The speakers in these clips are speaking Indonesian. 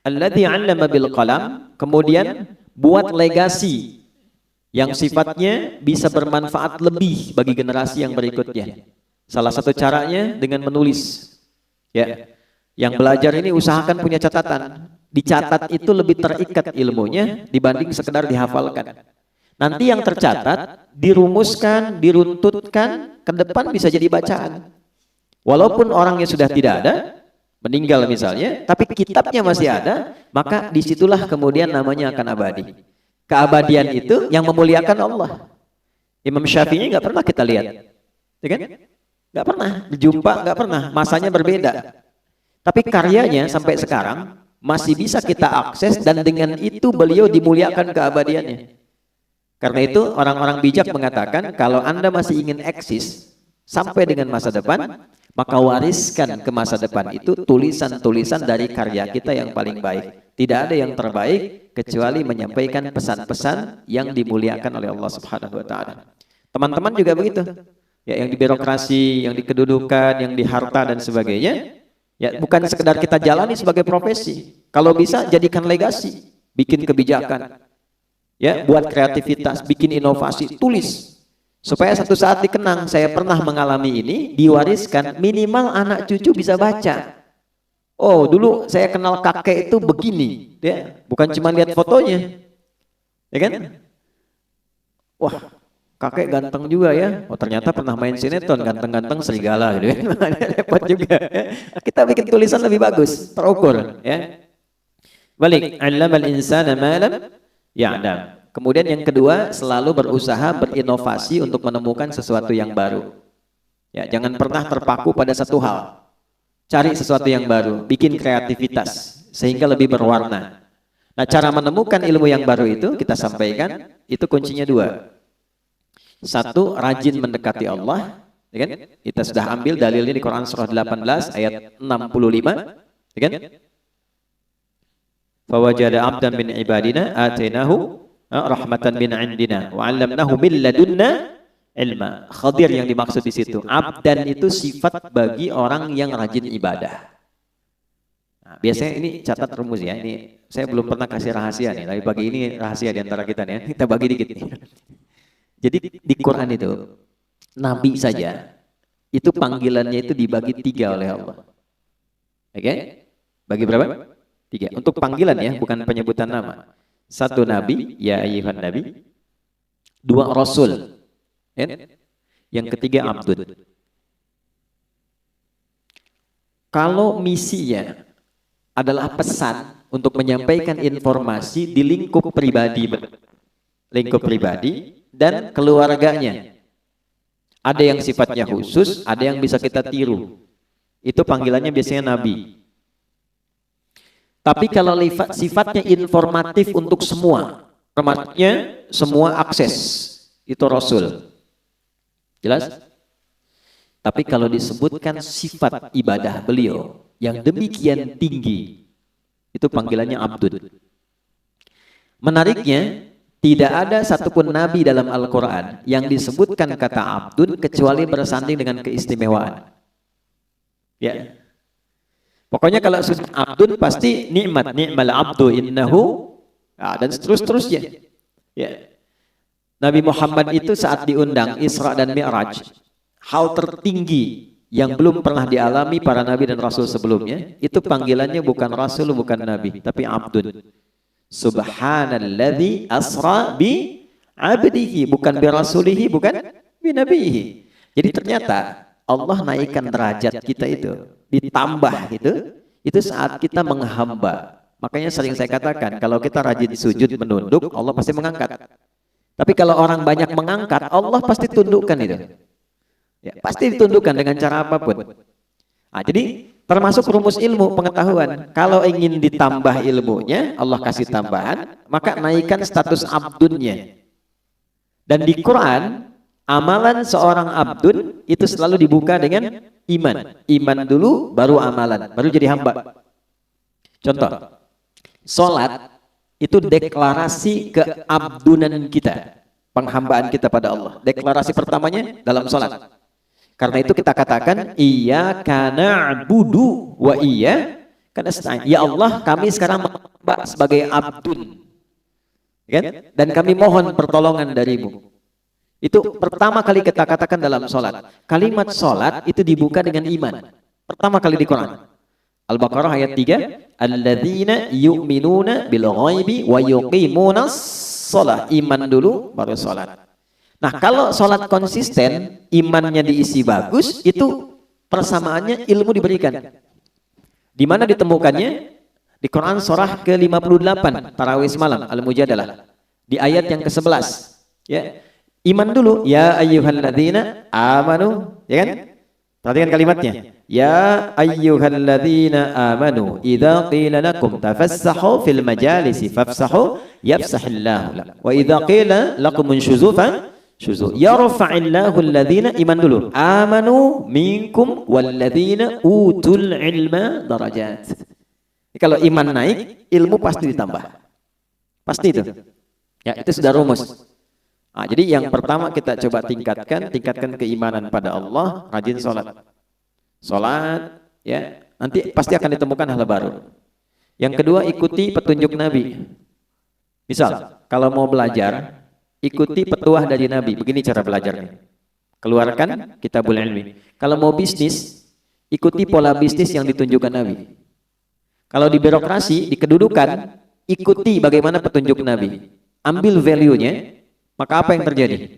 Alladzi 'allama bil qalam, kemudian buat legasi yang sifatnya bisa bermanfaat lebih bagi generasi yang berikutnya. Salah satu caranya dengan menulis. Ya. Yang belajar ini usahakan punya catatan. Dicatat itu lebih terikat ilmunya dibanding sekedar dihafalkan. Nanti yang tercatat, dirumuskan, diruntutkan, ke depan bisa jadi bacaan. Walaupun orangnya sudah tidak ada, meninggal misalnya, tapi kitabnya masih ada, maka disitulah kemudian namanya akan abadi. Keabadian itu yang memuliakan Allah. Imam Syafi'i nggak pernah kita lihat, ya kan? Nggak pernah, jumpa nggak pernah, masanya berbeda. Tapi karyanya sampai sekarang masih bisa kita akses dan dengan itu beliau dimuliakan keabadiannya. Karena itu orang-orang bijak mengatakan kalau Anda masih ingin eksis sampai dengan masa depan, maka wariskan ke masa depan itu tulisan-tulisan dari karya kita yang paling baik. Tidak ada yang terbaik kecuali menyampaikan pesan-pesan yang dimuliakan oleh Allah Subhanahu wa taala. Teman-teman juga begitu. Ya, yang di birokrasi, yang di kedudukan, yang di harta dan sebagainya. Ya, bukan sekedar kita jalani sebagai profesi. Kalau bisa jadikan legasi, bikin kebijakan. Ya, buat kreativitas, bikin inovasi, tulis. Supaya satu saat dikenang, saya pernah mengalami ini, diwariskan, minimal anak cucu bisa baca. Oh, dulu saya kenal kakek itu begini, ya, bukan cuma lihat fotonya. Ya kan? Wah, kakek ganteng juga ya. Oh, ternyata pernah main sinetron, ganteng-ganteng serigala gitu ya. Repot juga. Kita bikin tulisan lebih bagus, terukur ya. Balik, 'allamal insana ma lam ya'lam. Kemudian yang kedua, selalu berusaha berinovasi untuk menemukan sesuatu yang baru. Ya, jangan pernah terpaku pada satu hal. Cari sesuatu yang baru, bikin kreativitas sehingga lebih berwarna. Nah, cara menemukan ilmu yang baru itu kita sampaikan, itu kuncinya dua. Satu, rajin mendekati Allah, ya kan? Kita sudah ambil dalilnya di Quran surah 18 ayat 65, ya kan? Fawajada 'abdan min ibadina atainahu rahmatan min 'indina wa 'allamnahu min ladunna ilma. Khadir yang dimaksud di situ. Abdan itu sifat bagi orang yang rajin ibadah. Nah, biasanya ini catat rumus ya. Ini saya belum pernah kasih rahasia nih, tapi bagi ini rahasia di antara kita nih ya. Kita bagi dikit nih. Jadi di Quran itu Nabi saja itu panggilannya itu dibagi 3 oleh Allah. Oke? Bagi berapa? 3. Untuk panggilan ya, bukan penyebutan nama. 1 Nabi, ya ayyuhan Nabi. 2 Rasul. Yang ketiga Abdul. Kalau misinya adalah pesan untuk menyampaikan informasi di lingkup pribadi dan keluarganya. Ada yang sifatnya khusus, ada yang bisa kita tiru. Itu panggilannya biasanya Nabi. Tapi kalau sifatnya informatif untuk semua, termasuknya semua akses, itu Rasul. Jelas? Tapi kalau disebutkan sifat ibadah beliau yang demikian tinggi, itu panggilannya Abdul. Menariknya, tidak ada satupun nabi dalam Al-Quran yang disebutkan kata Abdul kecuali bersanding dengan keistimewaan. Ya. Pokoknya kalau Abdul pasti nikmat, ni'mal abdu innahu, dan seterusnya. Ya. Nabi Muhammad itu saat diundang Isra dan Mi'raj, hal tertinggi yang belum pernah dialami para nabi dan rasul sebelumnya, itu panggilannya bukan rasul, bukan nabi, tapi Abdul. Subhanalladzi asra bi abdihi, bukan bi rasulihi, bukan bi nabihi. Jadi ternyata Allah naikkan derajat kita itu, ditambah itu saat kita menghamba. Makanya sering saya katakan, kalau kita rajin sujud menunduk, Allah pasti mengangkat. Tapi kalau orang banyak mengangkat, Allah pasti tundukkan itu. Ya, pasti ditundukkan dengan cara apapun. Nah, jadi termasuk rumus ilmu pengetahuan. Kalau ingin ditambah ilmunya, Allah kasih tambahan, maka naikkan status abdunnya. Dan di Quran, amalan seorang abdun itu selalu dibuka dengan iman. Iman dulu, baru amalan, baru jadi hamba. Contoh, sholat itu deklarasi keabdunan kita, penghambaan kita pada Allah. Deklarasi pertamanya dalam sholat. Karena itu kita katakan iyyaka na'budu wa iyyaka Karena ya Allah, kami sekarang menyembah sebagai abdun, kan? Dan kami mohon pertolongan darimu. Itu pertama kali kita katakan dalam sholat. Kalimat sholat itu dibuka dengan iman. Pertama kali di Quran. Al-Baqarah ayat 3, alladzina yu'minuna bil ghaibi wa yuqimunas shalah. Iman dulu baru sholat. Nah, kalau sholat konsisten, imannya diisi bagus, itu persamaannya ilmu diberikan. Di mana ditemukannya? Di Quran surah ke-58, Tarawih malam, Al-Mujadalah. Di ayat yang ke-11. Ya. Iman dulu, ya ayyuhalladzina amanu, ya kan? Perhatikan kalimatnya. Ya ayyuhalladzina amanu idza qila lakum tafassahu fil majalisi fafsahu yafsahillahu lakum. Wa idza qila lakum unshuzu syuzu yarfa'illahu alladzina, iman dulu, amanu minkum walladzina utul ilma darajat. Kalau iman naik, ilmu pasti ditambah. Pasti itu. Ya, itu sudah rumus. Nah, jadi yang pertama kita coba tingkatkan keimanan pada Allah, rajin sholat. Sholat, ya, nanti pasti akan ditemukan hal baru. Yang kedua, ikuti petunjuk Nabi. Misal, kalau mau belajar, ikuti petuah dari Nabi. Begini cara belajarnya. Keluarkan kitabul ilmi. Kalau mau bisnis, ikuti pola bisnis yang ditunjukkan Nabi. Kalau di birokrasi, di kedudukan, ikuti bagaimana petunjuk Nabi. Ambil value-nya. Maka apa yang terjadi?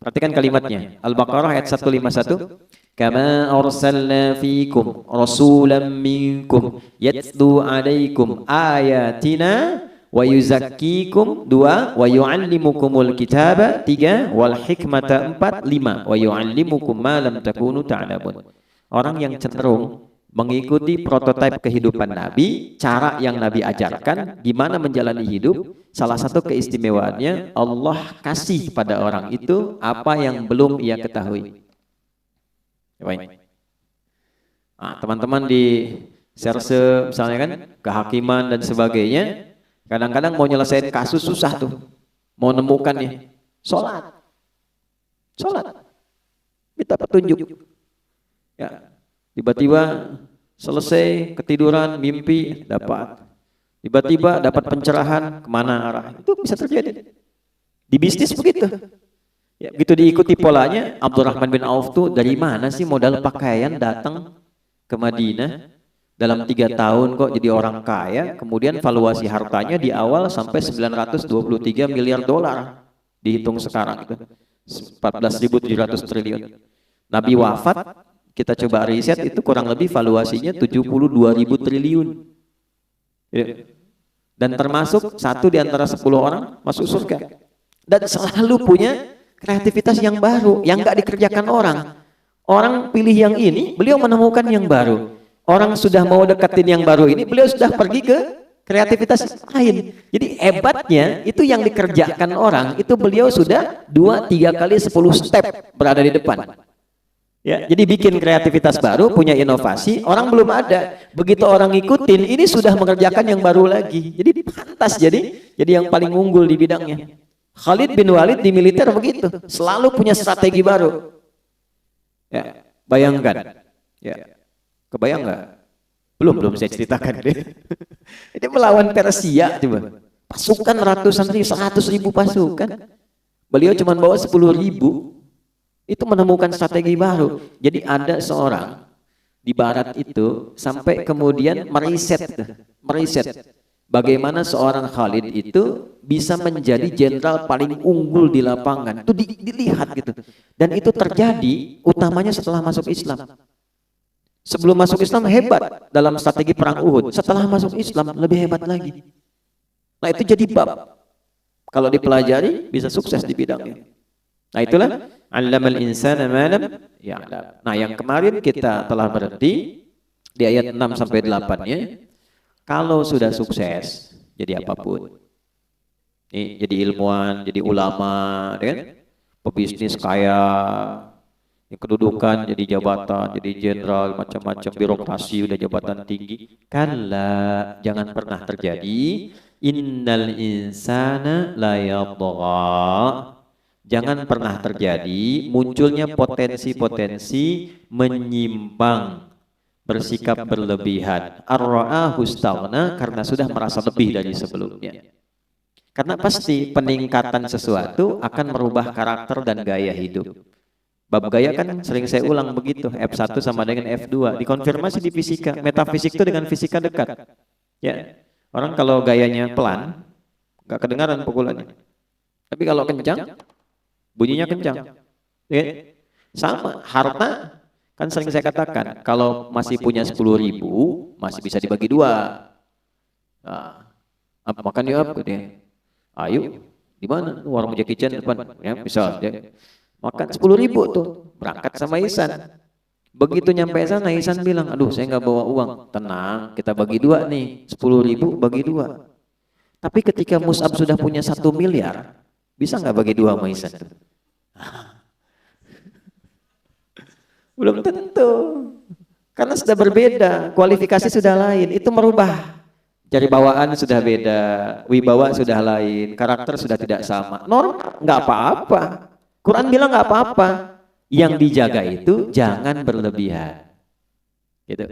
Perhatikan kalimatnya. Al-Baqarah ayat 151. Kama arsalna fikum rasulan minkum yatlu alaikum ayatina wa yuzakkikum 2 wa yuallimukumul kitaba 3 wal hikmata 4 5 wa yuallimukum ma lam takunu ta'lamun. Orang yang cenderung mengikuti prototipe kehidupan Nabi, cara yang Nabi ajarkan, gimana menjalani hidup, salah satu keistimewaannya Allah kasih pada orang itu apa yang belum ia ketahui. Nah, teman-teman di serse misalnya kan, kehakiman dan sebagainya, kadang-kadang mau nyelesain kasus susah tuh, mau nemukannya, sholat, minta petunjuk, ya. Tiba-tiba selesai ketiduran, mimpi, dapat. Tiba-tiba dapat pencerahan, kemana arah. Itu bisa terjadi. Di bisnis begitu. Ya, begitu diikuti polanya, Abdurrahman bin Auf tuh dari mana sih modal pakaian datang ke Madinah. Dalam 3 tahun kok jadi orang kaya, kemudian valuasi hartanya di awal sampai 923 miliar dolar. Dihitung sekarang itu. 14.700 triliun. Nabi wafat, kita coba riset, itu kurang lebih valuasinya 72.000 triliun. Dan termasuk satu di antara 10 orang masuk surga. Dan selalu punya kreativitas yang baru, yang nggak dikerjakan orang. Orang pilih yang ini, beliau menemukan yang baru. Orang sudah mau deketin yang baru ini, beliau sudah pergi ke kreativitas lain. Jadi hebatnya itu yang dikerjakan orang, itu beliau sudah 2-3 kali 10 step berada di depan. Ya, jadi bikin kreativitas baru, punya inovasi, orang belum ada. Begitu orang ngikutin, ini sudah mengerjakan yang baru lagi. Jadi pantas jadi yang paling unggul di bidangnya. Khalid bin Walid di militer begitu, selalu punya strategi baru. Ya, bayangkan. Ya. Kebayang nggak? Belum saya ceritakan deh. Ini melawan Persia coba. Pasukan ratusan ribu, 100.000 pasukan. Beliau cuma bawa 10.000. Itu menemukan strategi baru. Jadi ada seorang di barat itu sampai kemudian meriset bagaimana seorang Khalid itu bisa menjadi jenderal paling unggul di lapangan. Itu dilihat gitu. Dan itu terjadi utamanya setelah masuk Islam. Sebelum masuk Islam hebat dalam strategi perang Uhud. Setelah masuk Islam lebih hebat lagi. Nah, itu jadi bab. Kalau dipelajari bisa sukses di bidangnya. Nah, itulah allamal insana ma lam ya'lam. Nah, yang kemarin kita telah berhenti di ayat 6 sampai 8-nya. Kalau sudah sukses jadi apapun. Nih, jadi ilmuwan, jadi ulama, kan? Pebisnis kaya, kedudukan jadi jabatan, jadi jenderal, macam-macam birokrasi, udah jabatan tinggi. Kalla, jangan pernah terjadi. Innal insana la yadgha. Jangan pernah terjadi munculnya potensi-potensi menyimpang bersikap berlebihan. Ar-ra'ahu istaghna, karena sudah merasa lebih dari sebelumnya. Karena pasti peningkatan sesuatu akan merubah karakter dan gaya hidup. Bab gaya kan sering saya ulang begitu, F1 sama dengan F2, dikonfirmasi di fisika. Metafisik itu dengan fisika dekat. Ya, orang kalau gayanya pelan, nggak kedengaran pukulannya. Tapi kalau kencang, bunyinya kencang. Ya, sama, harta kan sering saya katakan, kalau masih punya 10.000, masih bisa dibagi dua. Nah, makan yuk, gitu. Ayo, di mana? Warung Jackie Chan depan, ya bisa. Ya. Makan 10.000 tuh, berangkat sama Ihsan. Begitu nyampe sana, Ihsan bilang, aduh saya nggak bawa uang. Tenang, kita bagi dua nih, 10.000 bagi dua. Tapi ketika Mus'ab sudah punya 1 miliar, bisa nggak bagi dua sama Ihsan? Belum tentu, karena sudah berbeda, kualifikasi sudah lain, itu merubah. Jadi bawaan sudah beda, wibawa sudah lain, karakter sudah tidak sama. Normal, nggak apa-apa. Quran bilang nggak apa-apa. Yang dijaga itu jangan berlebihan. Gitu.